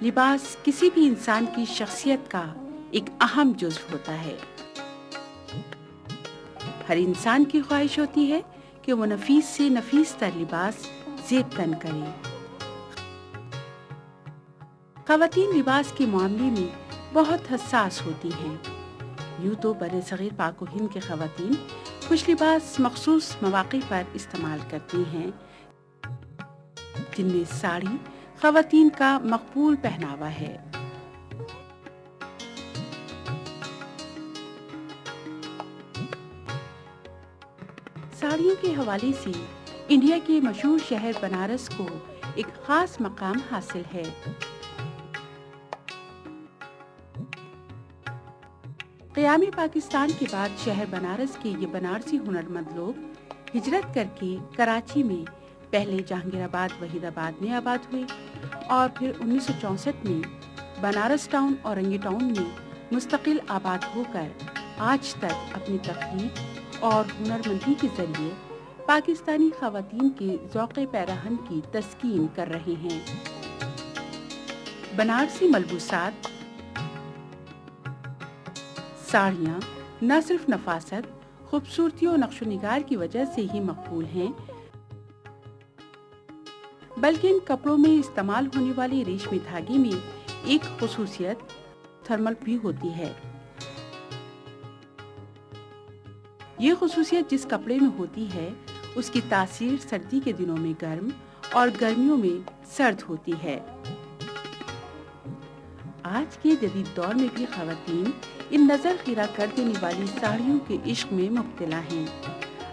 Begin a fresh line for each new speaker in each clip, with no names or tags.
لباس کسی بھی انسان کی شخصیت کا ایک اہم جزو ہوتا ہے۔ ہر انسان کی خواہش ہوتی ہے کہ وہ نفیس سے نفیس تر لباس زیب تن کرے۔ خواتین لباس کے معاملے میں بہت حساس ہوتی ہیں۔ یوں تو برِ صغیر پاک و ہند کے خواتین کچھ لباس مخصوص مواقع پر استعمال کرتی ہیں، جن میں ساڑی خواتین کا مقبول پہناوا ہے۔ ساڑیوں کے حوالے سے انڈیا کے مشہور شہر بنارس کو ایک خاص مقام حاصل ہے۔ قیام پاکستان کے بعد شہر بنارس کے یہ بنارسی ہنرمند لوگ ہجرت کر کے کراچی میں پہلے جہانگیر آباد وحید آباد میں آباد ہوئے اور پھر 1964 میں بنارس ٹاؤن اورنگی ٹاؤن میں مستقل آباد ہو کر آج تک اپنی تخلیق اور ہنرمندی کے ذریعے پاکستانی خواتین کے ذوق پیراہن کی تسکین کر رہے ہیں۔ بنارسی ملبوسات، ساڑیاں نہ صرف نفاست، خوبصورتی اور نقش و نگار کی وجہ سے ہی مقبول ہیں، بلکہ ان کپڑوں میں استعمال ہونے والے ریشمی دھاگے میں ایک خصوصیت تھرمل بھی ہوتی ہے۔ یہ خصوصیت جس کپڑے میں ہوتی ہے اس کی تاثیر سردی کے دنوں میں گرم اور گرمیوں میں سرد ہوتی ہے۔ آج کے جدید دور میں بھی خواتین ان نظر خیرہ کر دینے والی ساڑیوں کے عشق میں مبتلا ہیں۔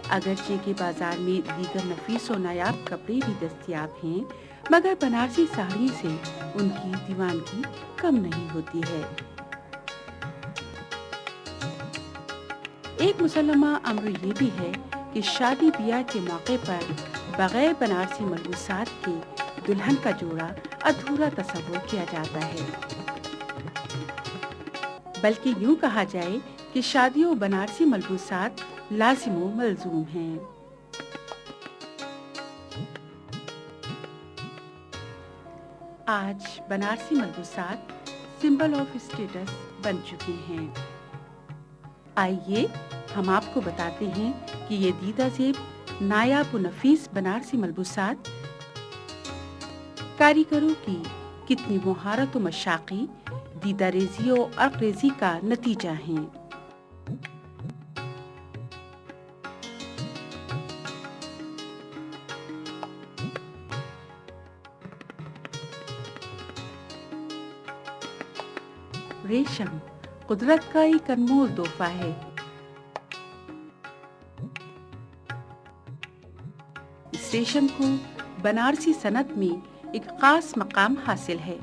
اگرچہ کہ بازار میں دیگر نفیس و نایاب کپڑے بھی دستیاب ہیں، مگر بنارسی ساڑی سے ان کی دیوانگی کم نہیں ہوتی ہے۔ ایک مسلمہ امر یہ بھی ہے کہ شادی بیاہ کے موقع پر بغیر بنارسی ملبوسات کے دلہن کا جوڑا ادھورا تصور کیا جاتا ہے، بلکہ یوں کہا جائے کہ شادیوں بنارسی ملبوسات لازم و ملزوم ہیں۔ آج بنارسی ملبوسات سمبل آف اسٹیٹس بن چکے ہیں۔ آئیے ہم آپ کو بتاتے ہیں کہ یہ دیدہ زیب نایاب و نفیس بنارسی ملبوسات کاریگروں کی کتنی مہارت و مشاقی، دیدہ ریزی و عرق ریزی کا نتیجہ ہیں۔ ریشم قدرت کا ایک انمول تحفہ ہے۔ اس ریشم کو بنارسی صنعت میں ایک خاص مقام حاصل ہے۔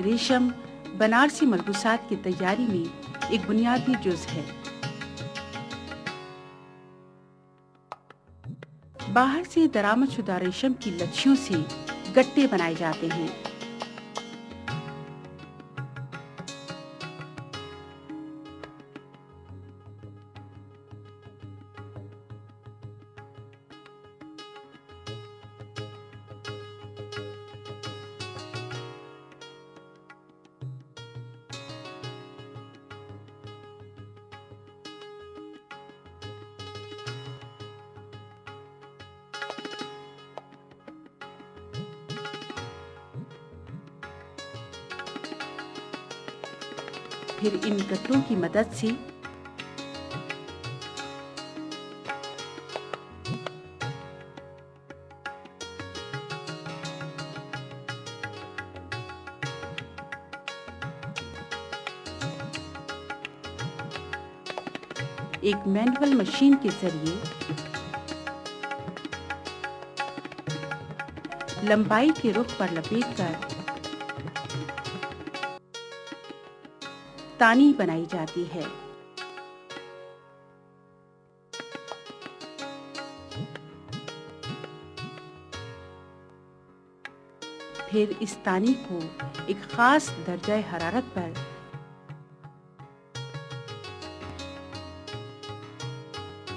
ریشم بنارسی ملبوسات کی تیاری میں ایک بنیادی جز ہے۔ باہر سے درآمد شدہ ریشم کی لچھیوں سے گٹے بنائے جاتے ہیں۔ پھر ان گٹوں کی مدد سے ایک مینول مشین کے ذریعے لمبائی کے رخ پر لپیٹ کر تانی بنائی جاتی ہے۔ پھر اس تانی کو ایک خاص درجہ حرارت پر